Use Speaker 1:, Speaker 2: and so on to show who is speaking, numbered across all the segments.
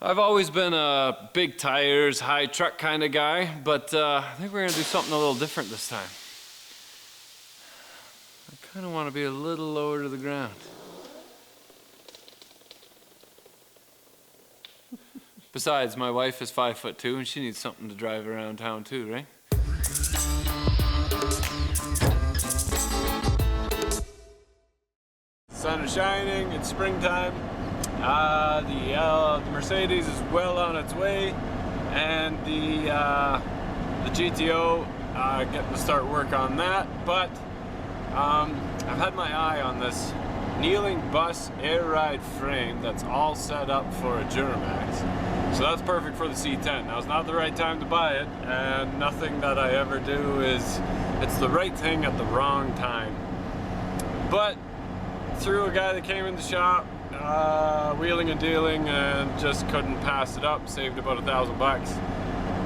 Speaker 1: I've always been a big tires, high truck kind of guy, but I think we're gonna do something a little different this time. I kind of want to be a little lower to the ground. Besides, my wife is 5'2" and she needs something to drive around town too, right? Sun is shining, it's springtime. The Mercedes is well on its way, and the GTO getting to start work on that. But I've had my eye on this kneeling bus air ride frame that's all set up for a Duramax. So that's perfect for the C10. Now it's not the right time to buy it, and nothing that I ever do is, it's the right thing at the wrong time. But through a guy that came in the shop, wheeling and dealing, and just couldn't pass it up, saved about $1,000.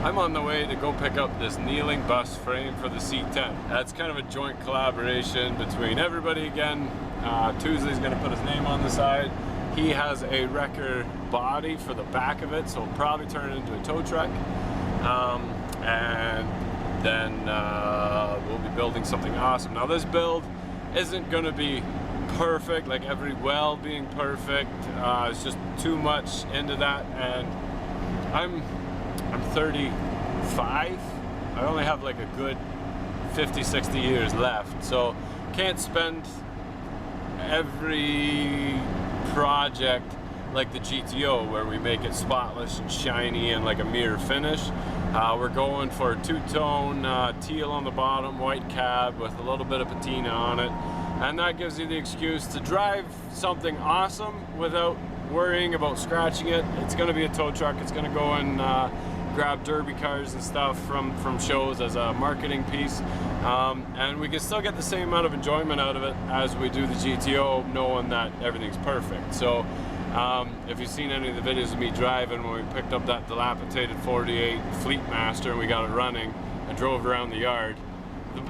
Speaker 1: I'm on the way to go pick up this kneeling bus frame for the C10. That's kind of a joint collaboration between everybody again. Tuesday's gonna put his name on the side. He has a wrecker body for the back of it, so it'll probably turn it into a tow truck. And then we'll be building something awesome. Now this build isn't gonna be perfect, like every weld being perfect. It's just too much into that, and I'm 35. I only have like a good 50-60 years left, so can't spend every project like the GTO where we make it spotless and shiny and like a mirror finish. We're going for two-tone teal on the bottom, white cab with a little bit of patina on it. And that gives you the excuse to drive something awesome without worrying about scratching it. It's gonna be a tow truck. It's gonna go and grab derby cars and stuff from shows as a marketing piece. And we can still get the same amount of enjoyment out of it as we do the GTO, knowing that everything's perfect. So if you've seen any of the videos of me driving when we picked up that dilapidated 48 Fleetmaster and we got it running and drove around the yard,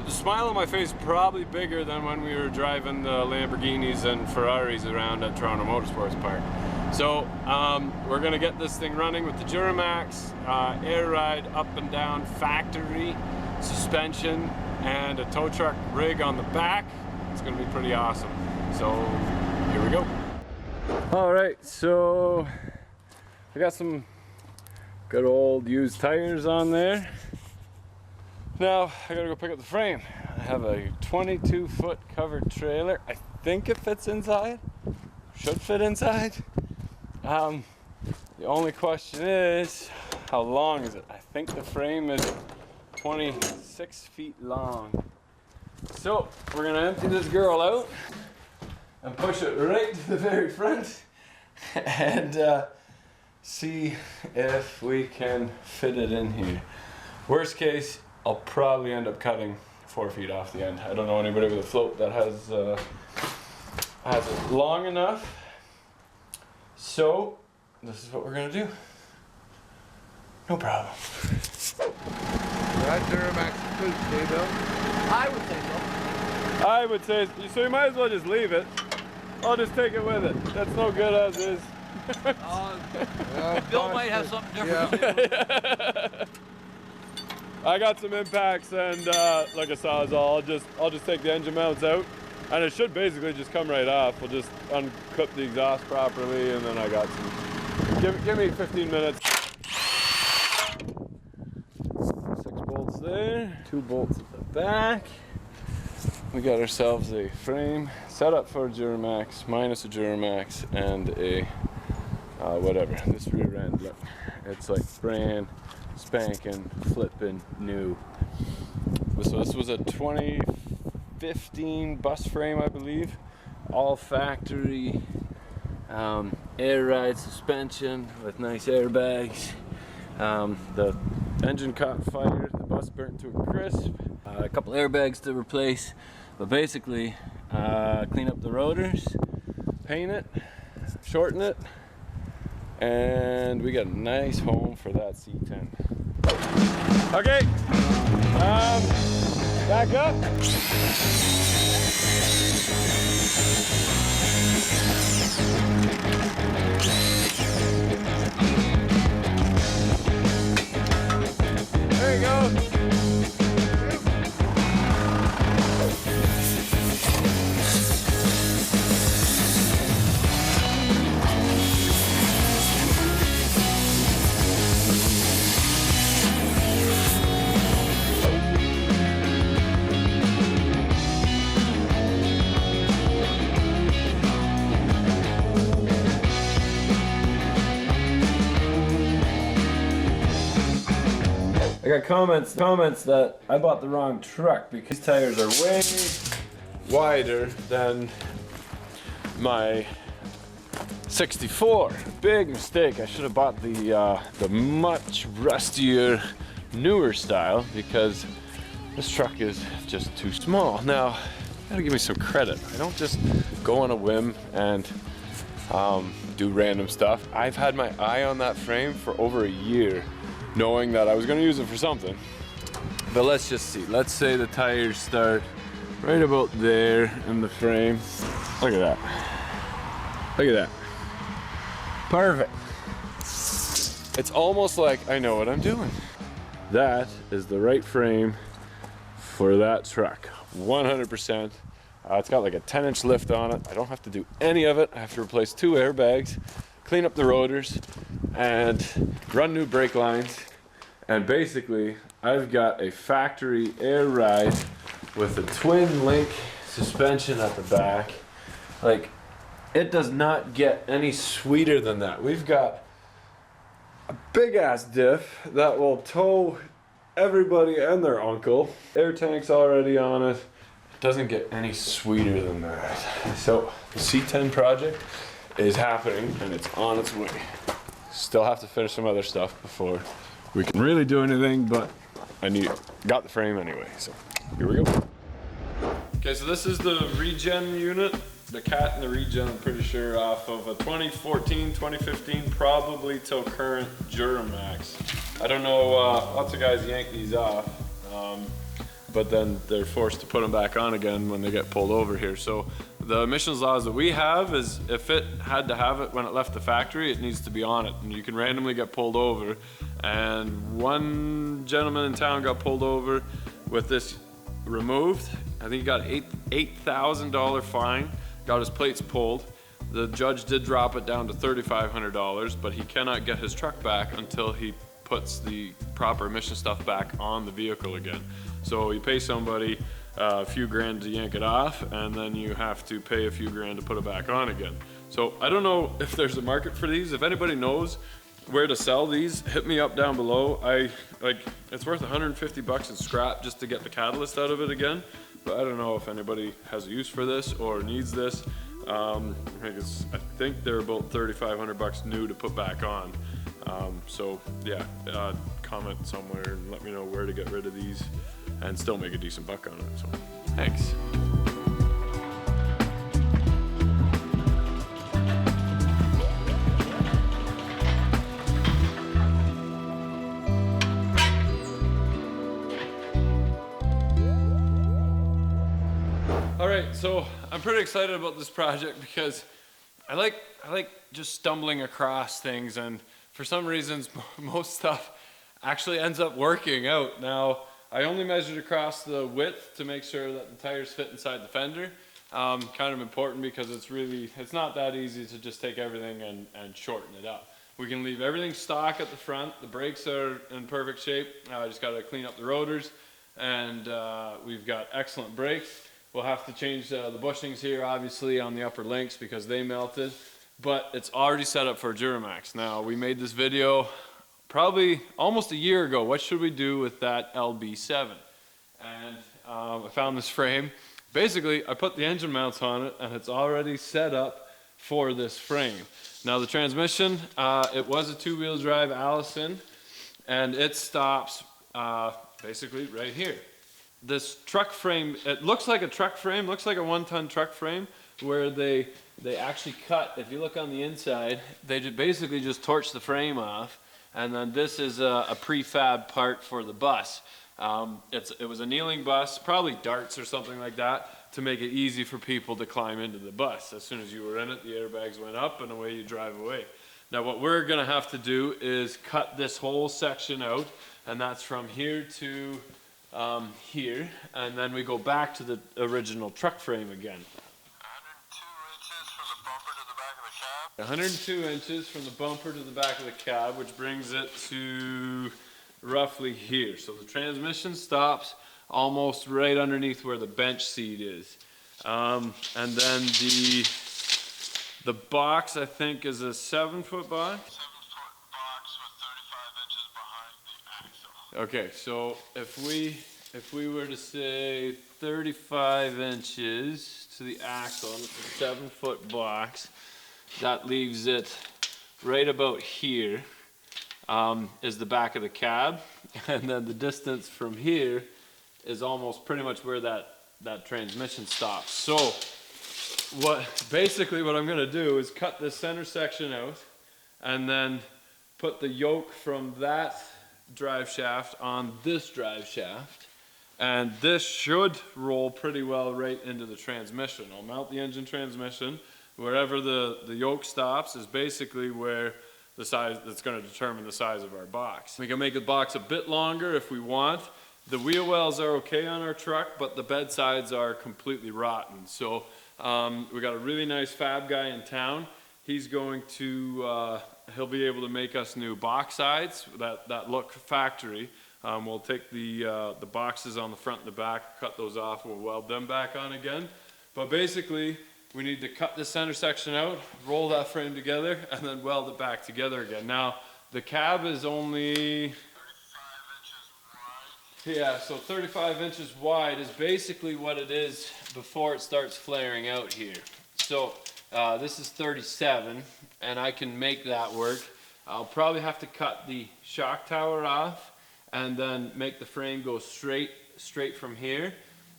Speaker 1: the smile on my face is probably bigger than when we were driving the Lamborghinis and Ferraris around at Toronto Motorsports Park. So we're gonna get this thing running with the Duramax, air ride up and down factory, suspension, and a tow truck rig on the back. It's gonna be pretty awesome. So here we go. All right, so I got some good old used tires on there. Now I gotta go pick up the frame. I have a 22-foot covered trailer. I think it fits inside. Should fit inside. The only question is, how long is it? I think the frame is 26 feet long. So we're gonna empty this girl out and push it right to the very front and see if we can fit it in here. Worst case, I'll probably end up cutting 4 feet off the end. I don't know anybody with a float that has it long enough. So this is what we're gonna do. No problem.
Speaker 2: That Duramax is good, Bill.
Speaker 3: I would say so.
Speaker 1: I would say so. You might as well just leave it. I'll just take it with it. That's no good as is.
Speaker 3: Bill might have something different.
Speaker 1: Yeah. I got some impacts and like a sawzall. I'll just take the engine mounts out, and it should basically just come right off. We'll just unclip the exhaust properly, and then I got some. Give me 15 minutes. 6 bolts there, 2 bolts at the back. We got ourselves a frame set up for a Duramax, minus a Duramax, and a whatever. This rear end, look, it's like brand spanking, flipping new. So this was a 2015 bus frame, I believe. All factory, air ride suspension with nice airbags. The engine caught fire, the bus burnt to a crisp. A couple airbags to replace, but basically clean up the rotors, paint it, shorten it, and we got a nice home for that C10. Okay, back up. I got comments that I bought the wrong truck because these tires are way wider than my 64. Big mistake. I should have bought the much rustier, newer style because this truck is just too small. Now, you gotta give me some credit. I don't just go on a whim and do random stuff. I've had my eye on that frame for over a year, knowing that I was gonna use it for something. But let's just see. Let's say the tires start right about there in the frame. Look at that. Look at that. Perfect. It's almost like I know what I'm doing. That is the right frame for that truck, 100%. It's got like a 10-inch lift on it. I don't have to do any of it. I have to replace 2 airbags, clean up the rotors, and run new brake lines. And basically, I've got a factory air ride with a twin link suspension at the back. Like, it does not get any sweeter than that. We've got a big ass diff that will tow everybody and their uncle. Air tank's already on it. It doesn't get any sweeter than that. So the C10 project is happening and it's on its way. Still have to finish some other stuff before we can really do anything, but got the frame anyway, so here we go. Okay, so this is the regen unit. The cat and the regen, I'm pretty sure, off of a 2014, 2015, probably till current Duramax. I don't know, lots of guys yank these off, but then they're forced to put them back on again when they get pulled over here. So the emissions laws that we have is if it had to have it when it left the factory, it needs to be on it. And you can randomly get pulled over. And one gentleman in town got pulled over with this removed. I think he got $8,000 fine. Got his plates pulled. The judge did drop it down to $3,500, but he cannot get his truck back until he puts the proper emission stuff back on the vehicle again. So you pay somebody a few grand to yank it off, and then you have to pay a few grand to put it back on again. So I don't know if there's a market for these. If anybody knows where to sell these, hit me up down below. It's worth 150 bucks in scrap just to get the catalyst out of it again. But I don't know if anybody has a use for this or needs this. I think they're about 3,500 bucks new to put back on. So yeah, comment somewhere and let me know where to get rid of these and still make a decent buck on it. So thanks. All right, so I'm pretty excited about this project because I like just stumbling across things, and for some reasons most stuff actually ends up working out. Now, I only measured across the width to make sure that the tires fit inside the fender. Kind of important because it's not that easy to just take everything and shorten it up. We can leave everything stock at the front. The brakes are in perfect shape. I just got to clean up the rotors, and we've got excellent brakes. We'll have to change the bushings here, obviously, on the upper links because they melted, but it's already set up for Duramax. Now, we made this video probably almost a year ago. What should we do with that LB7? And I found this frame. Basically, I put the engine mounts on it, and it's already set up for this frame. Now, the transmission, it was a two-wheel drive Allison, and it stops basically right here. This truck frame, it looks like a truck frame, looks like a 1-ton truck frame, where they actually cut, if you look on the inside, they basically just torch the frame off, and then this is a prefab part for the bus. It was a kneeling bus, probably darts or something like that, to make it easy for people to climb into the bus. As soon as you were in it, the airbags went up and away you drive away. Now what we're gonna have to do is cut this whole section out, and that's from here to here, and then we go back to the original truck frame again. 102 inches from the bumper to the back of the cab, which brings it to roughly here. So the transmission stops almost right underneath where the bench seat is. And then the box, I think, is a 7-foot box.
Speaker 4: 7-foot box with 35 inches behind the axle.
Speaker 1: Okay, so if we were to say 35 inches to the axle, and it's a 7-foot box, that leaves it right about here, is the back of the cab, and then the distance from here is almost pretty much where that transmission stops. So basically what I'm gonna do is cut this center section out and then put the yoke from that drive shaft on this drive shaft, and this should roll pretty well right into the transmission. I'll mount the engine transmission. Wherever the yoke stops is basically where the size that's going to determine the size of our box. We can make the box a bit longer if we want. The wheel wells are okay on our truck, but the bed sides are completely rotten. So we got a really nice fab guy in town. He's going to he'll be able to make us new box sides that look factory. We'll take the boxes on the front and the back, cut those off, we'll weld them back on again. But basically, we need to cut the center section out, roll that frame together, and then weld it back together again. Now, the cab is only 35 inches wide. Yeah, so 35 inches wide is basically what it is before it starts flaring out here. So this is 37, and I can make that work. I'll probably have to cut the shock tower off and then make the frame go straight from here.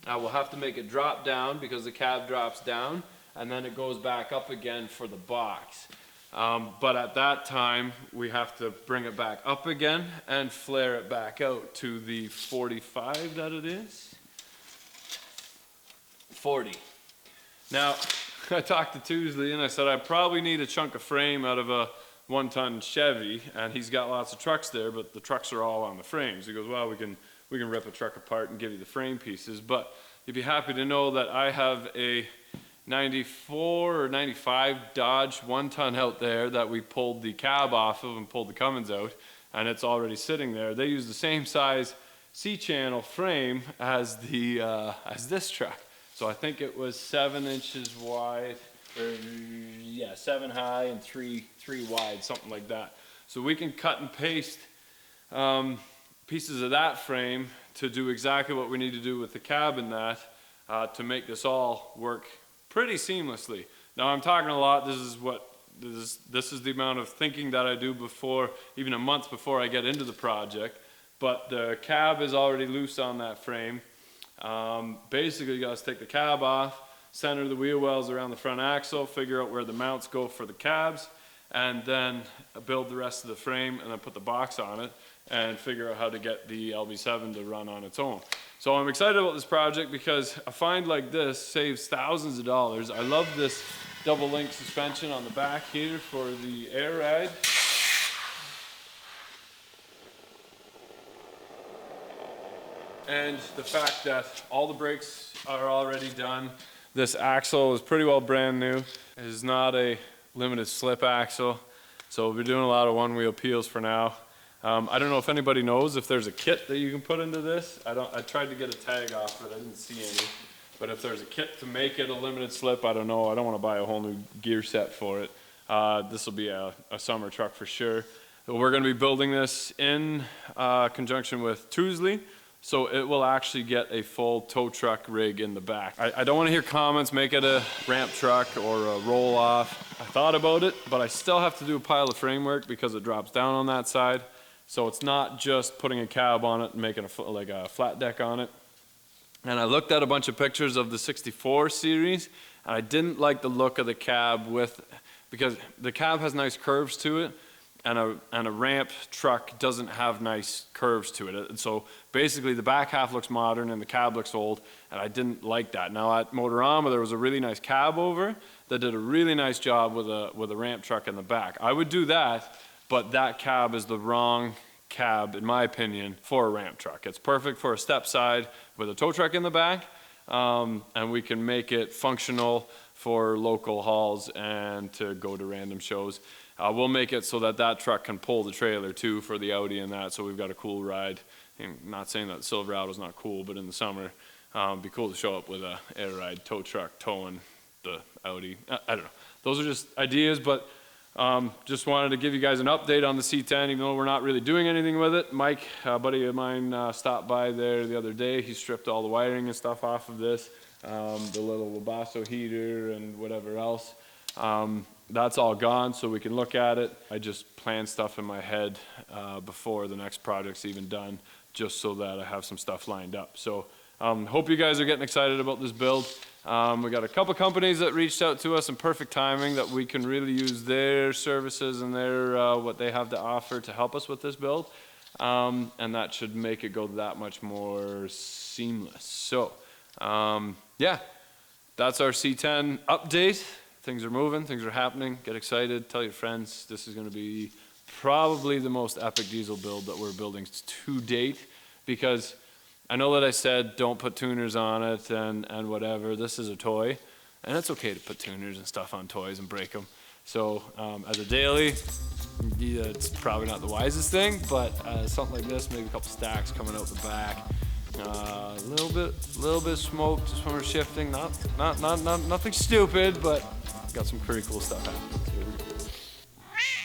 Speaker 1: We'll have to make it drop down because the cab drops down, and then it goes back up again for the box. But at that time, we have to bring it back up again and flare it back out to the 45 that it is. 40. Now, I talked to Tuesday and I said I probably need a chunk of frame out of a 1-ton Chevy, and he's got lots of trucks there, but the trucks are all on the frames. He goes, well, we can rip a truck apart and give you the frame pieces, but you'd be happy to know that I have a 94 or 95 Dodge 1-ton out there that we pulled the cab off of and pulled the Cummins out, and it's already sitting there. They use the same size C-channel frame as this truck. So I think it was 7 inches wide, or yeah, 7 high and 3 wide, something like that. So we can cut and paste pieces of that frame to do exactly what we need to do with the cab and that to make this all work pretty seamlessly. Now I'm talking a lot. This is the amount of thinking that I do before, even a month before I get into the project. But the cab is already loose on that frame. Basically, you guys take the cab off, center the wheel wells around the front axle, figure out where the mounts go for the cabs, and then build the rest of the frame and then put the box on it and figure out how to get the LB7 to run on its own. So I'm excited about this project because a find like this saves thousands of dollars. I love this double link suspension on the back here for the air ride. And the fact that all the brakes are already done. This axle is pretty well brand new. It is not a limited slip axle. So we'll be doing a lot of one-wheel peels for now. I don't know if anybody knows if there's a kit that you can put into this. I tried to get a tag off, but I didn't see any. But if there's a kit to make it a limited slip, I don't know. I don't want to buy a whole new gear set for it. This will be a summer truck for sure. We're going to be building this in conjunction with Tuesday. So it will actually get a full tow truck rig in the back. I don't want to hear comments, make it a ramp truck or a roll off. I thought about it, but I still have to do a pile of framework because it drops down on that side. So it's not just putting a cab on it and making like a flat deck on it. And I looked at a bunch of pictures of the 64 series, and I didn't like the look of the cab because the cab has nice curves to it, and a ramp truck doesn't have nice curves to it. And so basically the back half looks modern and the cab looks old, and I didn't like that. Now at Motorama there was a really nice cab over that did a really nice job with a ramp truck in the back. I would do that, but that cab is the wrong cab, in my opinion, for a ramp truck. It's perfect for a step side with a tow truck in the back, and we can make it functional for local hauls and to go to random shows. We'll make it so that truck can pull the trailer too for the Audi and that, so we've got a cool ride. I'm not saying that Silverado's not cool, but in the summer, it'd be cool to show up with a air ride tow truck towing the Audi. I don't know. Those are just ideas, but Just wanted to give you guys an update on the C10, even though we're not really doing anything with it. Mike, a buddy of mine, stopped by there the other day. He stripped all the wiring and stuff off of this, the little Webasto heater and whatever else. That's all gone, so we can look at it. I just plan stuff in my head before the next project's even done, just so that I have some stuff lined up. So hope you guys are getting excited about this build. We got a couple companies that reached out to us in perfect timing that we can really use their services and their what they have to offer to help us with this build, and that should make it go that much more seamless. So yeah, that's our C10 update. Things are moving, things are happening. Get excited, tell your friends. This is going to be probably the most epic diesel build that we're building to date, because I know that I said don't put tuners on it and whatever. This is a toy, and it's okay to put tuners and stuff on toys and break them. So as a daily, yeah, it's probably not the wisest thing, but something like this, maybe a couple stacks coming out the back, a little bit of smoke just when we're shifting. Nothing stupid, but got some pretty cool stuff happening.